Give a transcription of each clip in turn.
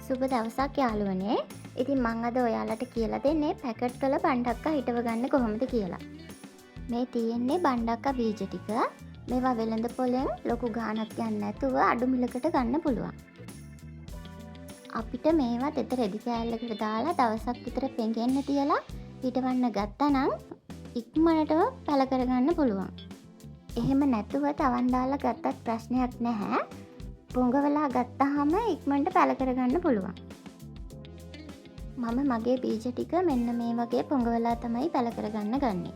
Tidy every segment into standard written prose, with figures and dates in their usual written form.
සුබ දවසක් යාළුවනේ. ඉතින් මං අද ඔයාලට කියලා දෙන්නේ පැකට් කළ බණ්ඩක්කා හිටව ගන්න කොහොමද කියලා. මේ තියෙන්නේ බණ්ඩක්කා බීජ ටික. මේවා වෙළඳ පොලෙන් ලොකු ගාණක් යන්නේ නැතුව අඩු මිලකට ගන්න පුළුවන්. අපිට මේවා තෙත රෙදි කෑල්ලකට දාලා දවසක් විතර පෙඟෙන්න තියලා හිටවන්න ගත්තා නම් ඉක්මනටම පැල කරගන්න පුළුවන්. එහෙම නැතුව තවන් දාලා ගත්තත් ප්‍රශ්නයක් නැහැ. පොඟවලා ගත්තාම ඉක්මනට පැල කරගන්න පුළුවන්. මම මගේ බීජ ටික මෙන්න මේ වගේ පොඟවලා තමයි පැල කරගන්න ගන්නේ.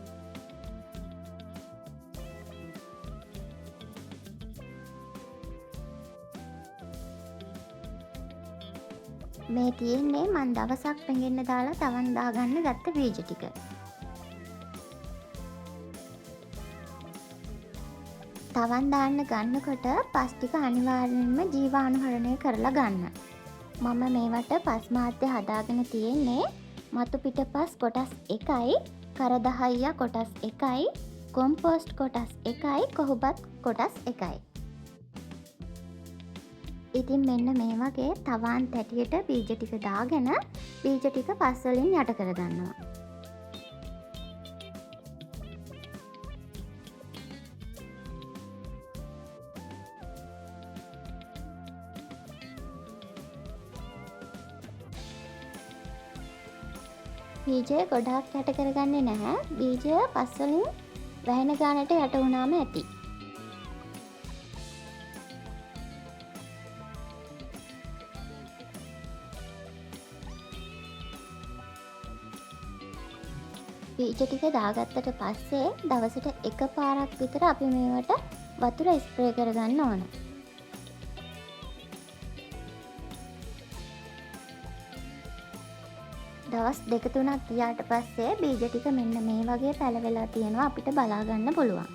මේ තියෙන්නේ මන් දවසක් පෙඟෙන්න දාලා තවන් දාගන්න ගත්ත බීජ ටික. තවන් දාන්න ගන්නකොට පස් ටික අනිවාර්යෙන්ම ජීවාණුහරණය කරලා ගන්න. මම මේවට පස් මාධ්‍ය හදාගෙන තියෙන්නේ මතු පිට පස් කොටස් 1යි, කරදහයියා කොටස් 1යි, කොම්පෝස්ට් කොටස් 1යි, කොහොබත් කොටස් 1යි. ඉතින් මෙන්න මේ වගේ තවාන් තැටියට බීජ ටික දාගෙන බීජ ටික පස් වලින් යට කරගන්නවා. බීජය ගොඩාක් යට කරගන්නේ නැහැ. බීජය පස් වලින් වැහෙන ගානට යට වුණාම ඇති. බීජ ටික දාගත්තට පස්සේ දවසට එක පාරක් විතර අපි මේවට වතුර ස්ප්‍රේ කරගන්න ඕන. දවස් 2-3ක් ගියාට පස්සේ බීජ ටික මෙන්න මේ වගේ පැලවෙලා තියෙනවා අපිට බලා ගන්න පුළුවන්.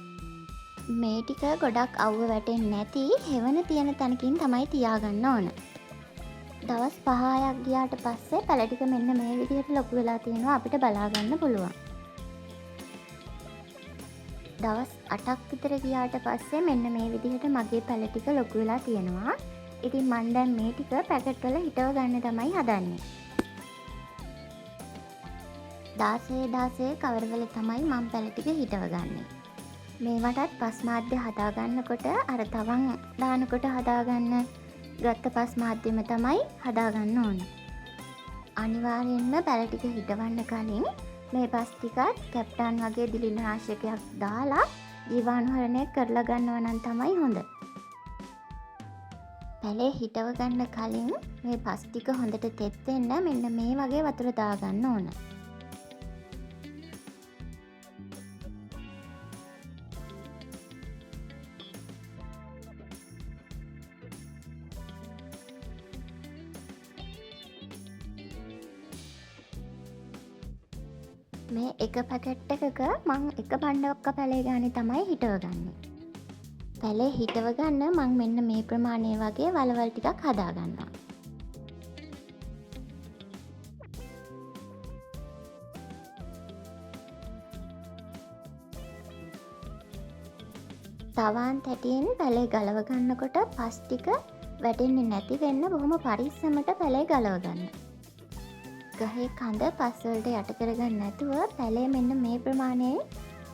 මේ ටික ගොඩක් අවුව වැටෙන්නේ නැති හෙවන තියෙන තැනකින් තමයි තියාගන්න ඕන. දවස් 5-6ක් ගියාට පස්සේ පැල ටික මෙන්න මේ විදිහට ලොකු වෙලා තියෙනවා අපිට බලා ගන්න පුළුවන්. දවස් 8ක් විතර ගියාට පස්සේ මෙන්න මේ විදිහට මගේ පැල ටික ලොකු වෙලා තියෙනවා. ඉතින් මම දැන් මේ ටික පැකට් වල හිටව ගන්න තමයි හදන්නේ. 16 කවරවල තමයි මම පැල ටික හිටව ගන්නේ. මේවටත් පස් මාධ්‍ය හදා ගන්නකොට අර තවන් දානකොට හදාගන්න ගත්ත පස් මාධ්‍යෙම තමයි හදා ගන්න ඕනේ. අනිවාර්යෙන්ම පැල ටික හිටවන්න කලින් මේ පස් ටිකත් කැප්ටන් වගේ දිලිනාශකයක් දාලා ජීවාණුහරණය කරලා ගන්නවා නම් තමයි හොඳ. පැලේ හිටව ගන්න කලින් මේ පස් ටික හොඳට තෙත් වෙන්න මෙන්න මේ වගේ වතුර දාගන්න ඕන. මේ එක පැකට් එකක මං එක බණ්ඩක්කා පැලේ ගානේ තමයි හිටව ගන්නේ. පැලේ හිටව ගන්න මං මෙන්න මේ ප්‍රමාණය වගේ වලවල් ටිකක් හදා ගන්නවා. තවාන් තැටියෙන් පැලේ ගලව ගන්නකොට පස් ටික වැටෙන්නේ නැති වෙන්න බොහොම පරිස්සමට පැලේ ගලව ගන්න. ගහේ කඳ පස් වලට යට කරගන්න නැතුව පැලේ මෙන්න මේ ප්‍රමාණයෙන්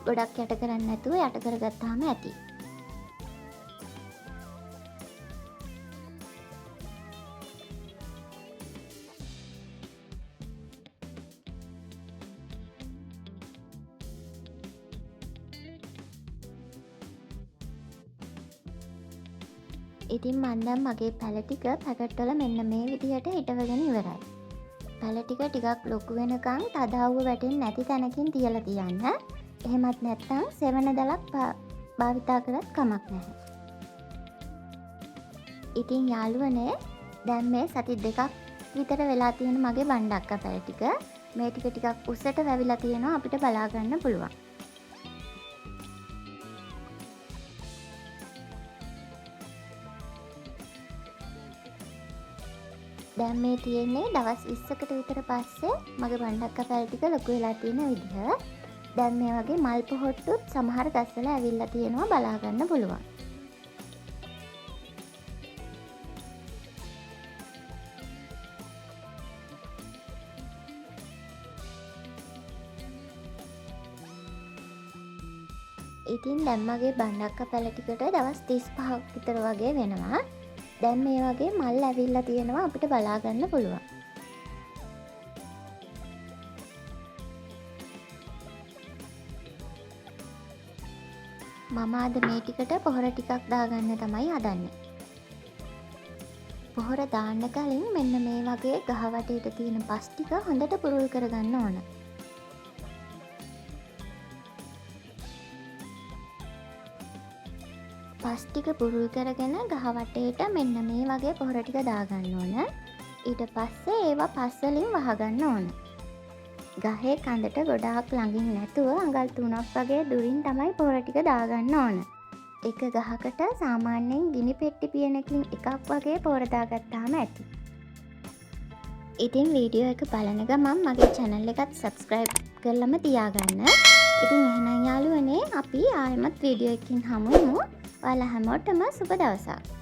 ගොඩක් යට කරන්න නැතුව යට කරගත්තාම ඇති. ඉතින් මන් දැන් මගේ පැල ටික පැකට් වල මෙන්න මේ විදිහට හිටවගෙන ඉවරයි. පැල ටික ටිකක් ලොකු වෙනකන් තදවුව වැටෙන්නේ නැති තැනකින් තියලා තියන්න. එහෙමත් නැත්නම් සෙවන දලක් භාවිතා කරත් කමක් නැහැ. ඉතින් යාළුවනේ දැන් මේ සති 2ක් විතර වෙලා තියෙන මගේ බණ්ඩක්කා පැල ටික මේ ටිකක් උස්සට වැවිලා තියෙනවා අපිට බලා ගන්න පුළුවන්. දැන් මේ තියෙන්නේ දවස් 20කට විතර පස්සේ මගේ බණ්ඩක්කා පැල ටික ලොකු වෙලා තියෙන විදිහ. දැන් මේ වගේ මල් පොහොට්ටුත් සමහර ගස්වල ඇවිල්ලා තියෙනවා බලා ගන්න පුළුවන්. ඉතින් දැන් මගේ බණ්ඩක්ක පැල ටිකට දවස් 35ක් විතර වගේ වෙනවා. දැන් මේ වගේ මල් ඇවිල්ලා තියෙනවා අපිට බලා ගන්න පුළුවන්. මම අද මේ ටිකට පොහොර ටිකක් දාගන්න තමයි හදන්නේ. පොහොර දාන්න කලින් මෙන්න මේ වගේ ගහ වටේට තියෙන පස් ටික හොඳට පුරුල් කරගන්න ඕන. පස් ටික පුරුල් කරගෙන ගහ වටේට මෙන්න මේ වගේ පොහොර ටික දාගන්න ඕන. ඊට පස්සේ ඒවා පස් වලින් වහගන්න ඕන. ගහේ කඳට ගොඩාක් ළඟින් නැතුව අඟල් 3ක් වගේ දුරින් තමයි පොහොර ටික දාගන්න ඕන. එක ගහකට සාමාන්‍යයෙන් ගිනි පෙට්ටි පියනකින් එකක් වගේ පොහොර දාගත්තාම ඇති. ඉතින් වීඩියෝ එක බලන ගමන් මගේ channel එකත් subscribe කරලම තියාගන්න. ඉතින් එහෙනම් යාළුවනේ අපි ආයෙමත් වීඩියෝ එකකින් හමු වෙමු. ඔයාලා හැමෝටම සුබ දවසක්.